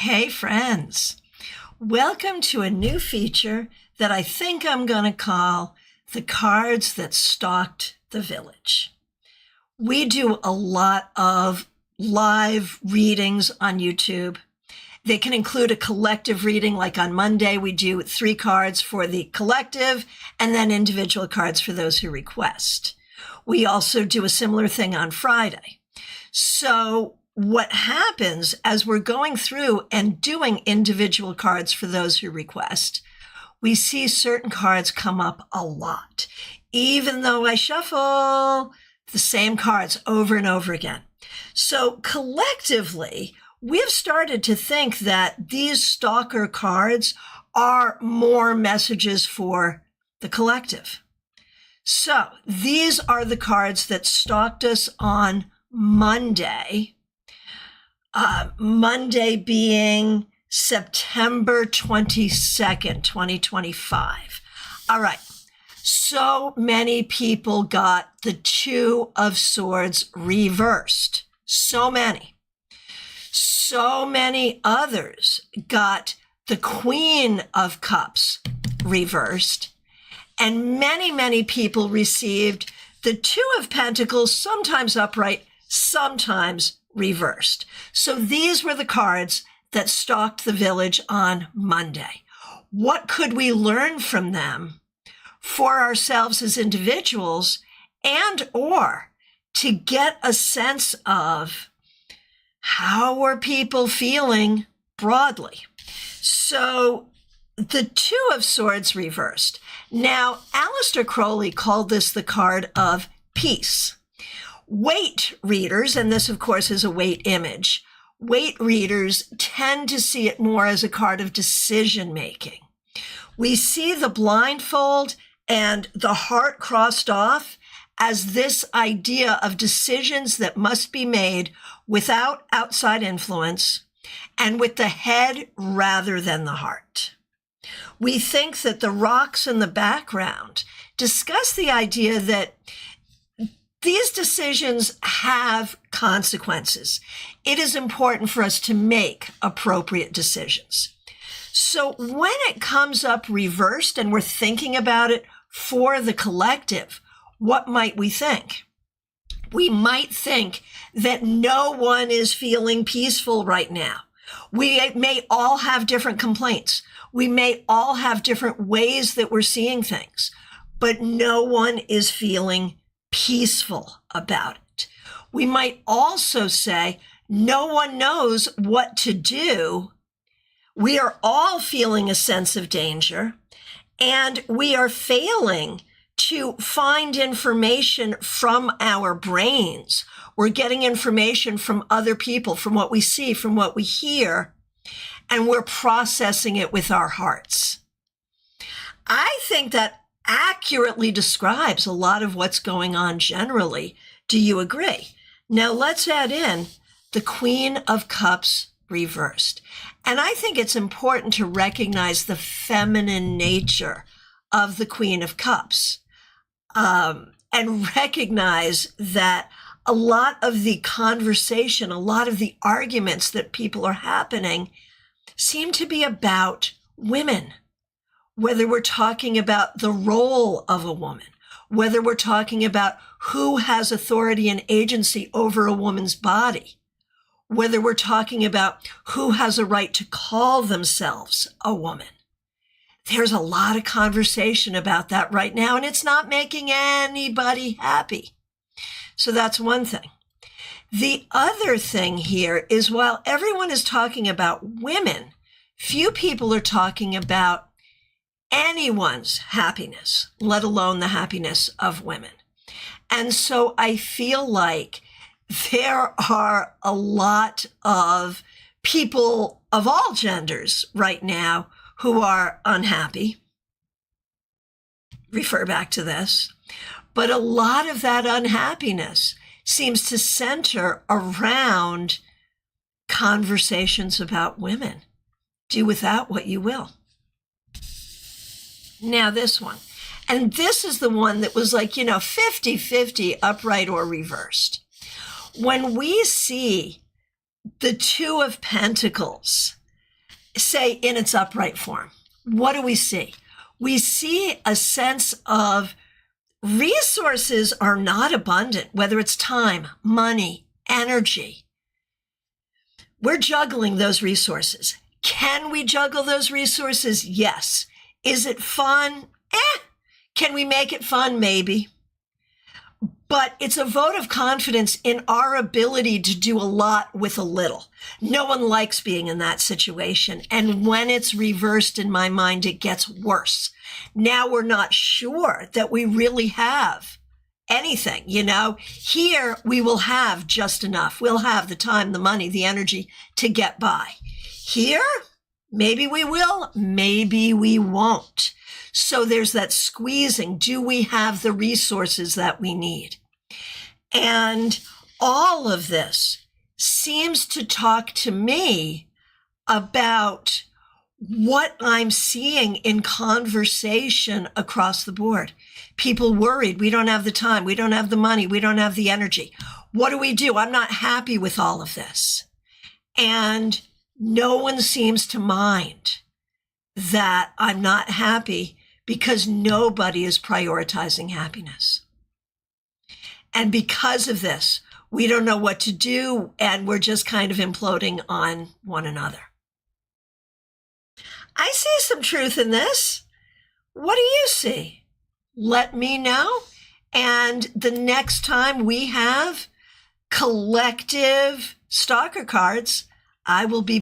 Hey friends, welcome to a new feature that I think I'm going to call the cards that stalked the village. We do a lot of live readings on YouTube. They can include a collective reading, like on Monday we do 3 cards for the collective and then individual cards for those who request. We also do a similar thing on Friday. So what happens as we're going through and doing individual cards for those who request, we see certain cards come up a lot, even though I shuffle the same cards over and over again. So collectively, we've started to think that these stalker cards are more messages for the collective. So these are the cards that stalked us on Monday. Monday being September 22nd, 2025. All right. So many people got the Two of Swords reversed. So many. So many others got the Queen of Cups reversed. And many people received the Two of Pentacles, sometimes upright, sometimes reversed. So these were the cards that stalked the village on Monday. What could we learn from them for ourselves as individuals and or to get a sense of how are people feeling broadly? So the Two of Swords reversed. Now, Aleister Crowley called this the card of peace. Weight readers, and this of course is a weight image, weight readers tend to see it more as a card of decision making. We see the blindfold and the heart crossed off as this idea of decisions that must be made without outside influence and with the head rather than the heart. We think that the rocks in the background discuss the idea that these decisions have consequences. It is important for us to make appropriate decisions. So when it comes up reversed and we're thinking about it for the collective, what might we think? We might think that no one is feeling peaceful right now. We may all have different complaints. We may all have different ways that we're seeing things, but no one is feeling peaceful about it. We might also say no one knows what to do. We are all feeling a sense of danger, and we are failing to find information from our brains. We're getting information from other people, from what we see, from what we hear, and we're processing it with our hearts. I think that accurately describes a lot of what's going on generally. Do you agree? Now let's add in the Queen of Cups reversed. And I think it's important to recognize the feminine nature of the Queen of Cups and recognize that a lot of the conversation, a lot of the arguments that people are happening seem to be about women. Whether we're talking about the role of a woman, whether we're talking about who has authority and agency over a woman's body, whether we're talking about who has a right to call themselves a woman. There's a lot of conversation about that right now, and it's not making anybody happy. So that's one thing. The other thing here is while everyone is talking about women, few people are talking about anyone's happiness, let alone the happiness of women. And so I feel like there are a lot of people of all genders right now who are unhappy. Refer back to this. But a lot of that unhappiness seems to center around conversations about women. Do with that what you will. Now this one, and this is the one that was like, 50-50 upright or reversed. When we see the Two of Pentacles say in its upright form, what do we see? We see a sense of resources are not abundant, whether it's time, money, energy. We're juggling those resources. Can we juggle those resources? Yes. Is it fun? Can we make it fun? Maybe. But it's a vote of confidence in our ability to do a lot with a little. No one likes being in that situation. And when it's reversed in my mind, it gets worse. Now we're not sure that we really have anything, Here we will have just enough. We'll have the time, the money, the energy to get by. Here, maybe we will, maybe we won't. So there's that squeezing. Do we have the resources that we need? And all of this seems to talk to me about what I'm seeing in conversation across the board. People worried, we don't have the time, we don't have the money, we don't have the energy. What do? I'm not happy with all of this. And no one seems to mind that I'm not happy because nobody is prioritizing happiness. And because of this, we don't know what to do, and we're just kind of imploding on one another. I see some truth in this. What do you see? Let me know. And the next time we have collective stalker cards, I will be